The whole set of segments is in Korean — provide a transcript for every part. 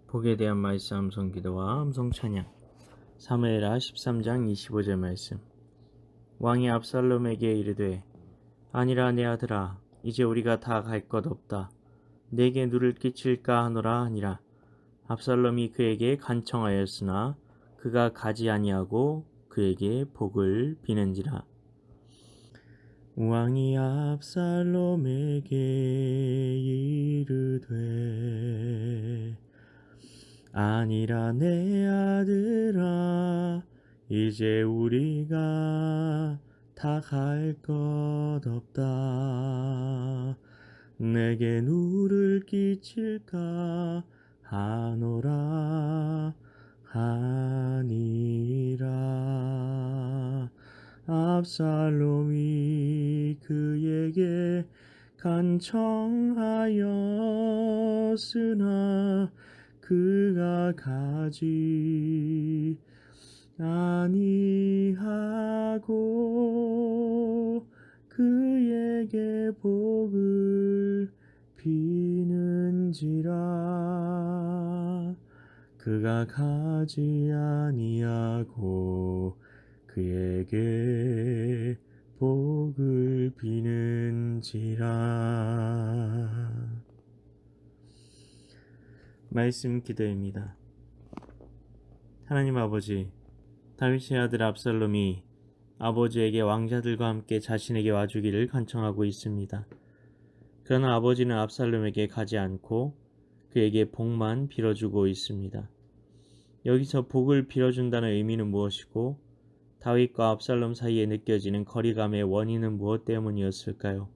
복에 대한 말씀 암송기도와 암송찬양. 사무엘하 13장 25절 말씀. 왕이 압살롬에게 이르되 아니라 내 아들아 이제 우리가 다 갈 것 없다. 내게 누를 끼칠까 하노라 하니라. 압살롬이 그에게 간청하였으나 그가 가지 아니하고 그에게 복을 비는지라. 왕이 압살롬에게 이르되 아니라 내 아들아 이제 우리가 다 갈 것 없다. 내게 누를 끼칠까 하노라 하니라. 압살롬이 그에게 간청하였으나 그가 가지 아니하고 그에게 복을 비는지라. 그가 가지 아니하고 그에게 복을 비는지라. 말씀 기도입니다. 하나님 아버지, 다윗의 아들 압살롬이 아버지에게 왕자들과 함께 자신에게 와주기를 간청하고 있습니다. 그러나 아버지는 압살롬에게 가지 않고 그에게 복만 빌어주고 있습니다. 여기서 복을 빌어준다는 의미는 무엇이고 다윗과 압살롬 사이에 느껴지는 거리감의 원인은 무엇 때문이었을까요?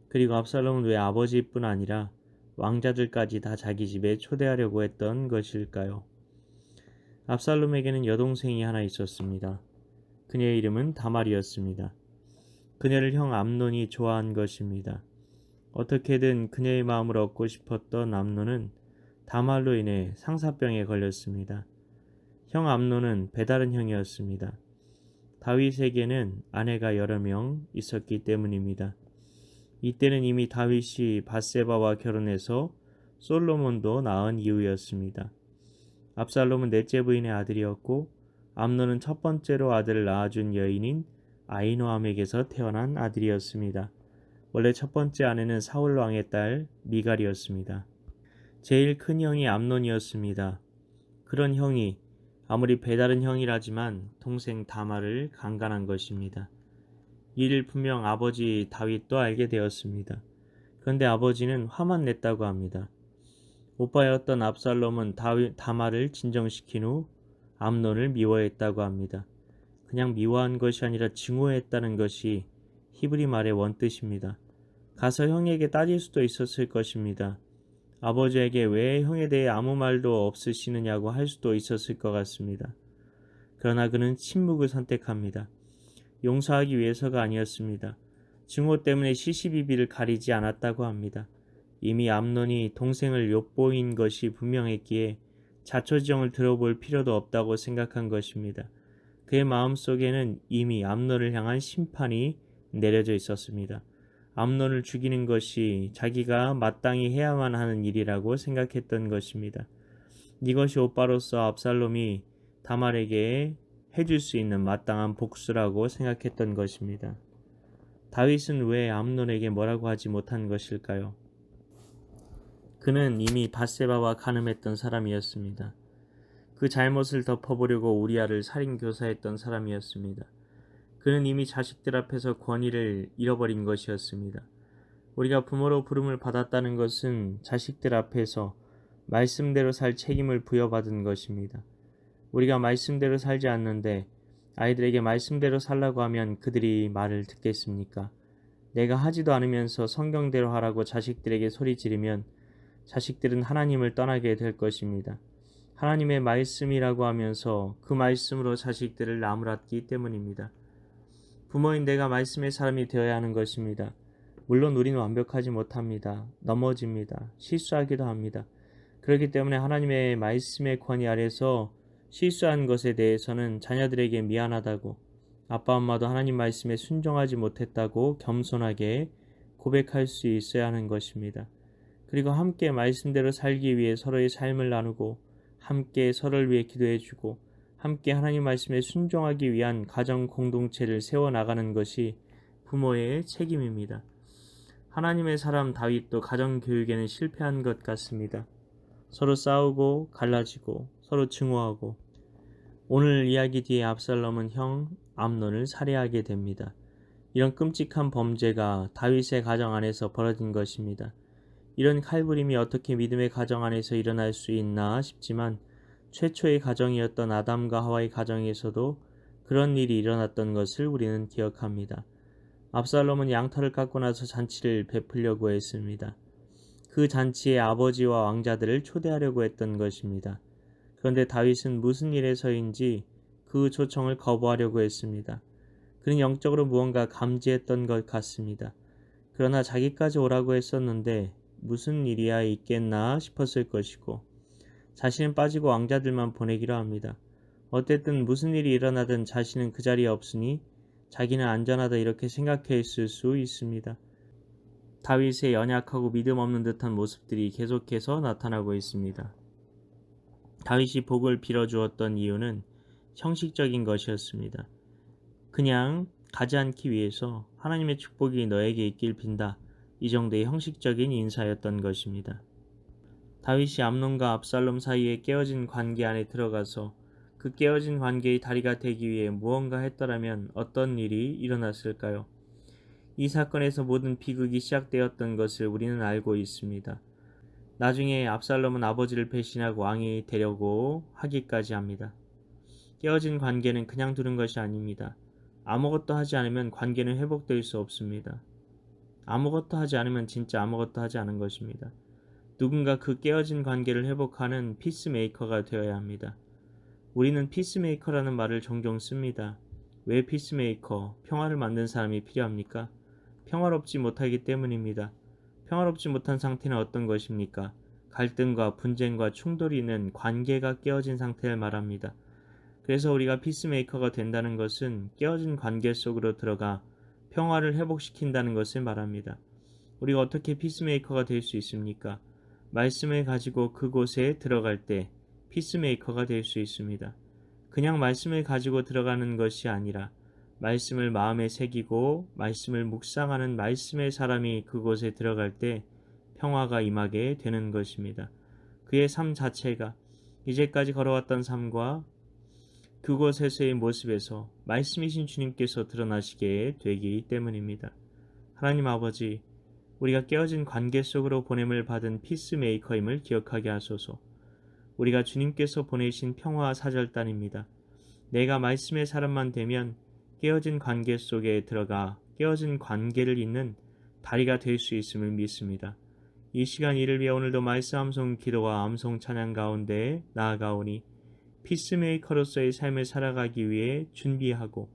그리고 압살롬은 왜 아버지뿐 아니라 왕자들까지 다 자기 집에 초대하려고 했던 것일까요? 압살롬에게는 여동생이 하나 있었습니다. 그녀의 이름은 다말이었습니다. 그녀를 형 암논이 좋아한 것입니다. 어떻게든 그녀의 마음을 얻고 싶었던 암논은 다말로 인해 상사병에 걸렸습니다. 형 암논은 배다른 형이었습니다. 다윗에게는 아내가 여러 명 있었기 때문입니다. 이때는 이미 다윗이 밧세바와 결혼해서 솔로몬도 낳은 이후였습니다. 압살롬은 넷째 부인의 아들이었고 암논은 첫 번째로 아들을 낳아준 여인인 아히노암에게서 태어난 아들이었습니다. 원래 첫 번째 아내는 사울 왕의 딸 미갈이었습니다. 제일 큰 형이 암논이었습니다. 그런 형이 아무리 배다른 형이라지만 동생 다말을 강간한 것입니다. 이를 분명 아버지 다윗도 알게 되었습니다. 그런데 아버지는 화만 냈다고 합니다. 오빠였던 압살롬은 다말을 진정시킨 후 암논을 미워했다고 합니다. 그냥 미워한 것이 아니라 증오했다는 것이 히브리 말의 원뜻입니다. 가서 형에게 따질 수도 있었을 것입니다. 아버지에게 왜 형에 대해 아무 말도 없으시느냐고 할 수도 있었을 것 같습니다. 그러나 그는 침묵을 선택합니다. 용서하기 위해서가 아니었습니다. 증오 때문에 시시비비를 가리지 않았다고 합니다. 이미 암논이 동생을 엿보인 것이 분명했기에 자초지종을 들어볼 필요도 없다고 생각한 것입니다. 그의 마음속에는 이미 암논을 향한 심판이 내려져 있었습니다. 암논을 죽이는 것이 자기가 마땅히 해야만 하는 일이라고 생각했던 것입니다. 이것이 오빠로서 압살롬이 다말에게 해줄 수 있는 마땅한 복수라고 생각했던 것입니다. 다윗은 왜 암논에게 뭐라고 하지 못한 것일까요? 그는 이미 밧세바와 간음했던 사람이었습니다. 그 잘못을 덮어보려고 우리아를 살인교사했던 사람이었습니다. 그는 이미 자식들 앞에서 권위를 잃어버린 것이었습니다. 우리가 부모로 부름을 받았다는 것은 자식들 앞에서 말씀대로 살 책임을 부여받은 것입니다. 우리가 말씀대로 살지 않는데 아이들에게 말씀대로 살라고 하면 그들이 말을 듣겠습니까? 내가 하지도 않으면서 성경대로 하라고 자식들에게 소리 지르면 자식들은 하나님을 떠나게 될 것입니다. 하나님의 말씀이라고 하면서 그 말씀으로 자식들을 나무랐기 때문입니다. 부모인 내가 말씀의 사람이 되어야 하는 것입니다. 물론 우리는 완벽하지 못합니다. 넘어집니다. 실수하기도 합니다. 그렇기 때문에 하나님의 말씀의 권위 아래서 실수한 것에 대해서는 자녀들에게 미안하다고, 아빠 엄마도 하나님 말씀에 순종하지 못했다고 겸손하게 고백할 수 있어야 하는 것입니다. 그리고 함께 말씀대로 살기 위해 서로의 삶을 나누고 함께 서로를 위해 기도해주고 함께 하나님 말씀에 순종하기 위한 가정 공동체를 세워나가는 것이 부모의 책임입니다. 하나님의 사람 다윗도 가정 교육에는 실패한 것 같습니다. 서로 싸우고 갈라지고 서로 증오하고 오늘 이야기 뒤에 압살롬은 형 암논을 살해하게 됩니다. 이런 끔찍한 범죄가 다윗의 가정 안에서 벌어진 것입니다. 이런 칼부림이 어떻게 믿음의 가정 안에서 일어날 수 있나 싶지만 최초의 가정이었던 아담과 하와의 가정에서도 그런 일이 일어났던 것을 우리는 기억합니다. 압살롬은 양털을 깎고 나서 잔치를 베풀려고 했습니다. 그 잔치에 아버지와 왕자들을 초대하려고 했던 것입니다. 그런데 다윗은 무슨 일에서인지 그 초청을 거부하려고 했습니다. 그는 영적으로 무언가 감지했던 것 같습니다. 그러나 자기까지 오라고 했었는데 무슨 일이야 있겠나 싶었을 것이고 자신은 빠지고 왕자들만 보내기로 합니다. 어쨌든 무슨 일이 일어나든 자신은 그 자리에 없으니 자기는 안전하다 이렇게 생각했을 수 있습니다. 다윗의 연약하고 믿음 없는 듯한 모습들이 계속해서 나타나고 있습니다. 다윗이 복을 빌어주었던 이유는 형식적인 것이었습니다. 그냥 가지 않기 위해서 하나님의 축복이 너에게 있길 빈다. 이 정도의 형식적인 인사였던 것입니다. 다윗이 암논과 압살롬 사이에 깨어진 관계 안에 들어가서 그 깨어진 관계의 다리가 되기 위해 무언가 했더라면 어떤 일이 일어났을까요? 이 사건에서 모든 비극이 시작되었던 것을 우리는 알고 있습니다. 나중에 압살롬은 아버지를 배신하고 왕이 되려고 하기까지 합니다. 깨어진 관계는 그냥 두는 것이 아닙니다. 아무것도 하지 않으면 관계는 회복될 수 없습니다. 아무것도 하지 않으면 진짜 아무것도 하지 않은 것입니다. 누군가 그 깨어진 관계를 회복하는 피스메이커가 되어야 합니다. 우리는 피스메이커라는 말을 종종 씁니다. 왜 피스메이커, 평화를 만든 사람이 필요합니까? 평화롭지 못하기 때문입니다. 평화롭지 못한 상태는 어떤 것입니까? 갈등과 분쟁과 충돌이 있는 관계가 깨어진 상태를 말합니다. 그래서 우리가 피스메이커가 된다는 것은 깨어진 관계 속으로 들어가 평화를 회복시킨다는 것을 말합니다. 우리가 어떻게 피스메이커가 될 수 있습니까? 말씀을 가지고 그곳에 들어갈 때 피스메이커가 될 수 있습니다. 그냥 말씀을 가지고 들어가는 것이 아니라 말씀을 마음에 새기고 말씀을 묵상하는 말씀의 사람이 그곳에 들어갈 때 평화가 임하게 되는 것입니다. 그의 삶 자체가 이제까지 걸어왔던 삶과 그곳에서의 모습에서 말씀이신 주님께서 드러나시게 되기 때문입니다. 하나님 아버지, 우리가 깨어진 관계 속으로 보냄을 받은 피스메이커임을 기억하게 하소서. 우리가 주님께서 보내신 평화 사절단입니다. 내가 말씀의 사람만 되면 깨어진 관계 속에 들어가 깨어진 관계를 잇는 다리가 될 수 있음을 믿습니다. 이 시간 이를 위해 오늘도 말씀 암송 기도와 암송 찬양 가운데 나아가오니 피스메이커로서의 삶을 살아가기 위해 준비하고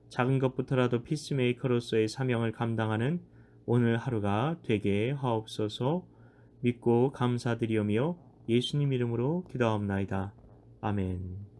작은 것부터라도 피스메이커로서의 사명을 감당하는 오늘 하루가 되게 하옵소서. 믿고 감사드리오며 예수님 이름으로 기도하옵나이다. 아멘.